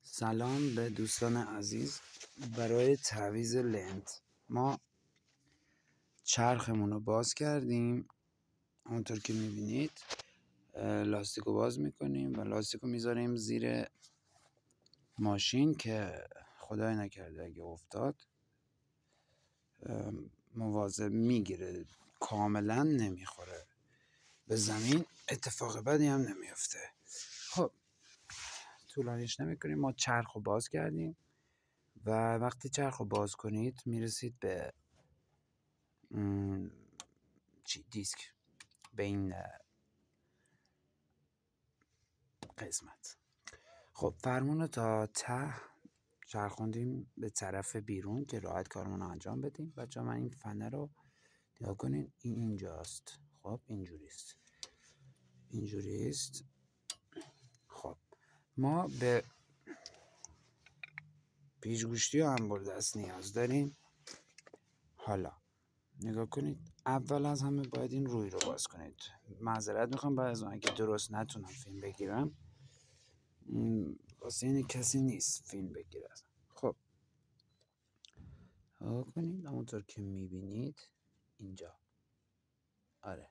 سلام به دوستان عزیز. برای تعویض لنت ما چرخمون رو باز کردیم. همونطور که میبینید لاستیک رو باز میکنیم و لاستیک رو میذاریم زیر ماشین که خدای نکرده اگه افتاد مواظب میگیره، کاملا نمیخوره به زمین، اتفاق بدی هم نمیفته. خب طولانیش نمیکنیم، ما چرخ رو باز کردیم و وقتی چرخ رو باز کنید میرسید به دیسک، به این قسمت. خب فرمون رو تا ته چرخوندیم به طرف بیرون که راحت کارمون رو انجام بدیم. بچه من این فنه رو نگاه کنین، این اینجاست. خب اینجوریست. خب ما به پیچ‌گوشتی و انبردست نیاز داریم. حالا نگاه کنید، اول از همه باید این روی رو باز کنید. معذرت میخوام بعد از اون اگه درست نتونم فیلم بگیرم، واسه این کسی نیست فیلم بگیره. خب نگاه کنید، همونطور که میبینید اینجا، آره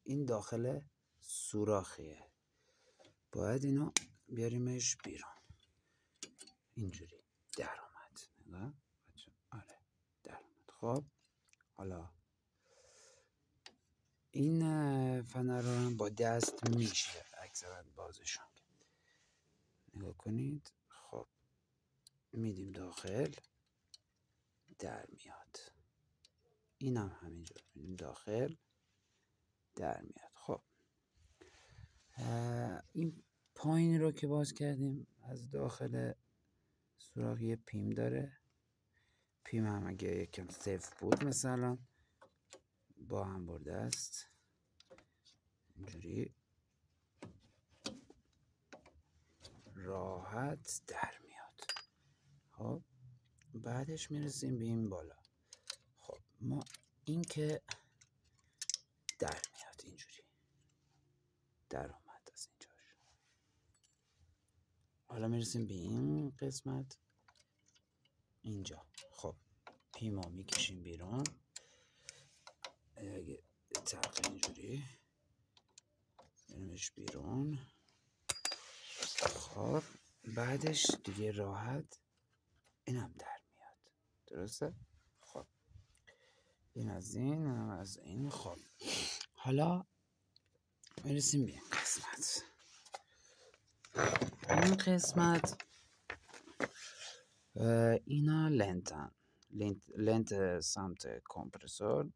این داخل سوراخیه، باید اینو بیاریمش بیرون. اینجوری در اومد. نگاه آره در اومد. خب حالا این فنر رو هم با دست میشه اکثرا بازشون. نگاه کنید، خب میدیم داخل، در میاد. این هم همینجور میدیم داخل، در میاد. خب این پایین رو که باز کردیم، از داخل سوراخ یه پیم داره. پیم هم اگه یکم سفت بود مثلا با هم برده است، اینجوری راحت در میاد. خب بعدش میرسیم به این بالا. خب ما این که در میاد، اینجوری در اومد از اینجاش. حالا میرسیم به این قسمت اینجا. خب پیما میکشیم بیرون، اگه طبق اینجوری برمش بیرون. خب بعدش دیگه راحت اینم در میاد، درسته؟ خب این از این از این. خب حالا میرسیم به این قسمت. این قسمت اینا لنتن، لنت سمت کمپرسور،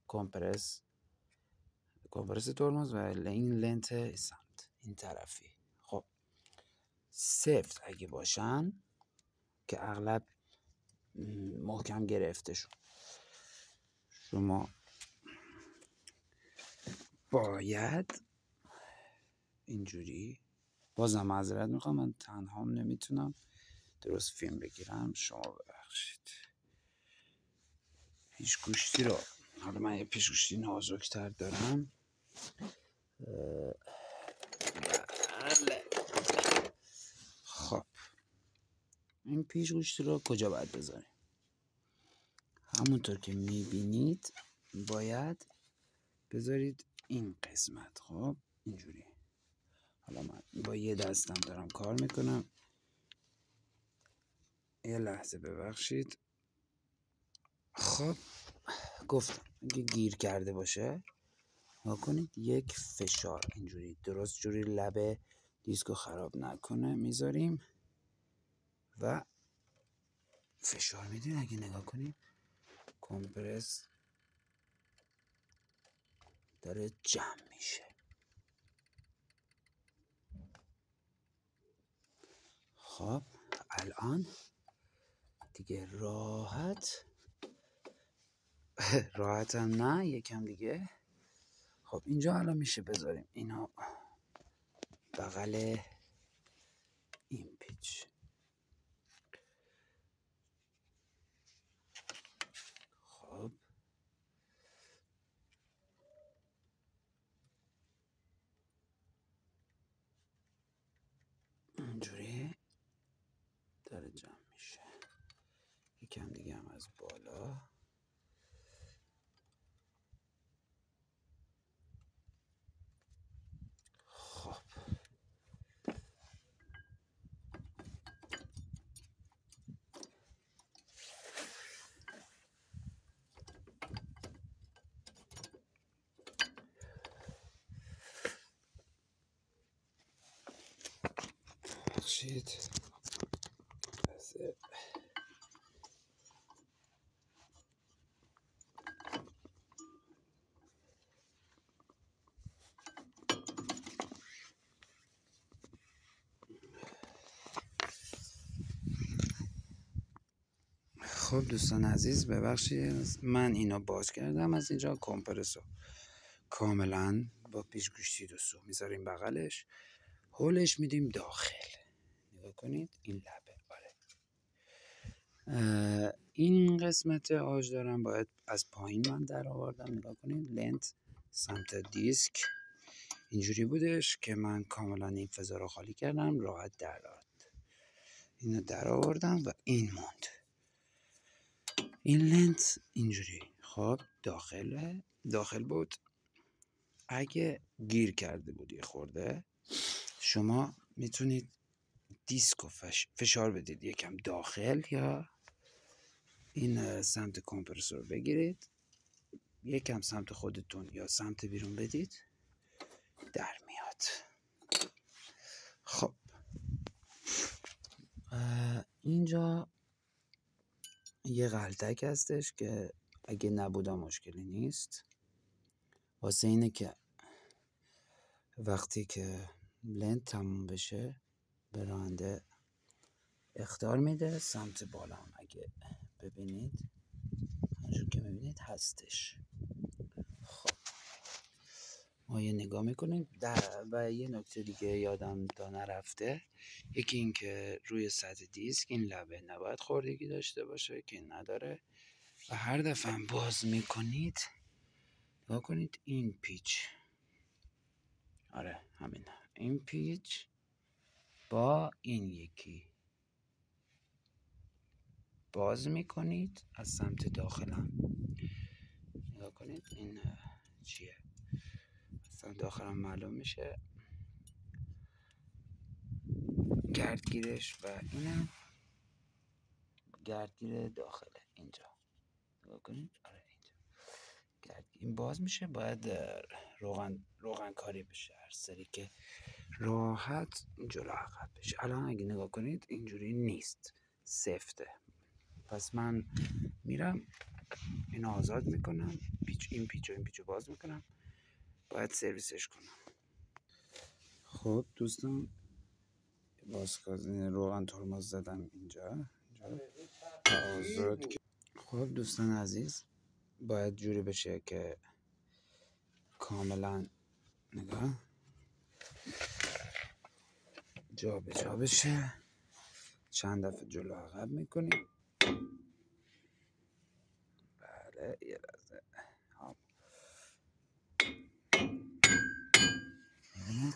کمپرس ترمز، و این لنت سمت این طرفی. خب سفت اگه باشن که اغلب محکم گرفته شد، شما باید اینجوری، بازم معذرت میخوام من تنهام نمیتونم درست فیلم بگیرم، شما ببخشید. پیچ‌گوشتی رو، حالا من یه پیچ‌گوشتی نازک‌تر دارم. بله. خب این پیچ‌گوشتی رو کجا باید بذاریم؟ همونطور که میبینید باید بذارید این قسمت. خب اینجوری. حالا من با یه دستم دارم کار میکنم، یه لحظه ببخشید. خب گفتم اگه گیر کرده باشه نکنید، یک فشار اینجوری درست جوری لب دیسکو خراب نکنه میذاریم و فشار میدیم. اگه نگاه کنید کمپرس داره جمع میشه. خب الان دیگه راحت هم نه، یکم دیگه. خب اینجا الان میشه بذاریم اینا بغل این پیچ. خب اینجوری یکم دیگه هم از بالا. خب بخشید خب دوستان عزیز ببخشید من اینو باز کردم. از اینجا کمپرسور کاملا با پیچ دو سو میذاریم بغلش، هولش میدیم داخل. نگاه کنید این لبه. آره این قسمت آج دارم باید از پایین من در آوردم. نگاه کنید لنت سمت دیسک اینجوری بودش که من کاملا این فضا رو خالی کردم، راحت در آورد. اینو در آوردم و این موند. این لنت اینجوری خب داخل بود. اگه گیر کرده بود یه خورده شما میتونید دیسک رو فشار بدید یکم داخل، یا این سمت کمپرسور بگیرید یکم سمت خودتون یا سمت بیرون بدید در میاد. خب اینجا یه غلطک هستش که اگه نبوده مشکلی نیست، واسه اینه که وقتی که لنت تموم بشه به راننده اخطار میده. سمت بالا هم اگه ببینید همونجور که میبینید هستش. خب ما یه نگاه میکنیم. و یه نکته دیگه یادم تا نرفته، یکی این که روی سطح دیسک این لبه نباید خوردگی داشته باشه که نداره، و هر دفعه هم باز میکنید نگاه کنید این پیچ، آره همین، این پیچ با این یکی باز میکنید از سمت داخلم. نگاه کنید این چیه، از سمت داخلم معلوم میشه گردگیرش، و اینم گردگیر داخله اینجا. نگاه کنید آره اینجا این باز میشه. باید روغن کاری بشه هر سری که راحت جلو عقب بشه. الان اگه نگاه کنید اینجوری نیست، سفته. پس من میرم اینو آزاد میکنم، این پیچو باز میکنم، باید سرویسش کنم. خب دوستان روغن ترمز زدم اینجا آزاد. خب دوستان عزیز باید جوری بشه که کاملا نگاه جا به جا بشه. چند دفعه جلو عقب میکنیم. بله یه لحظه میبینید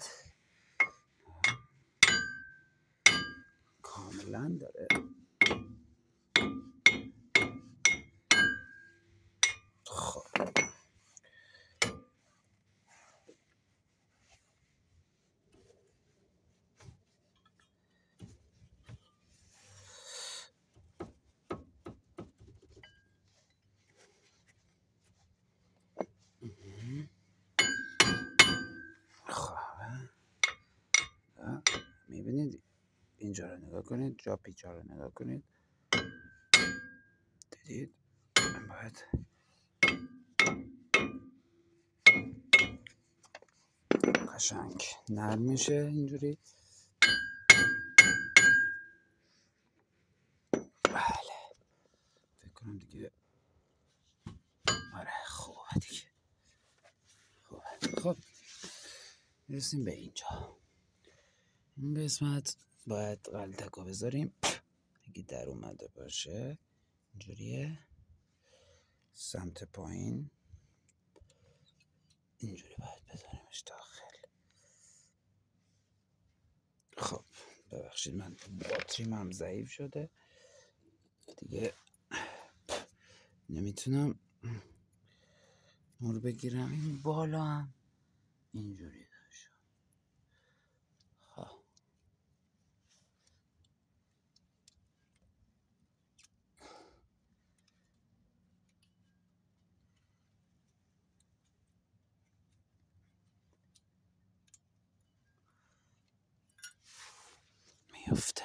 کاملا داره. خب میبینید اینجا رو نگاه کنید، جا پیچا رو نگاه کنید، دیدید باید قشنگ نرم میشه اینجوری. بله فکر کنم دیگه آره خوبه دیگه. خب میرسیم به اینجا. این قسمت باید غلطک رو بذاریم اگه در اومده باشه اینجوریه، سمت پایین اینجوری باید بذاریمش داخل. خب ببخشید من باتریم هم ضعیف شده دیگه، نمیتونم نور بگیرم. این بالا هم اینجوری داشت. میفته.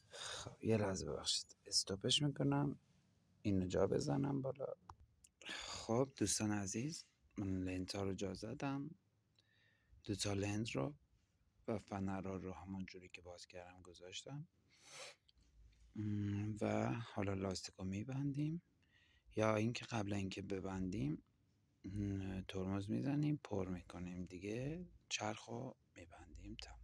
خب یه لحظه ببخشید، استوپش میکنم، اینو جا بزنم بالا. خب دوستان عزیز، من لنتا رو جا زدم، 2 لنز رو و فنرها رو همون جوری که باز کردم گذاشتم و حالا لاستیک رو میبندیم، یا اینکه قبل اینکه ببندیم ترمز میزنیم پر میکنیم دیگه، چرخ رو میبندیم. تمام.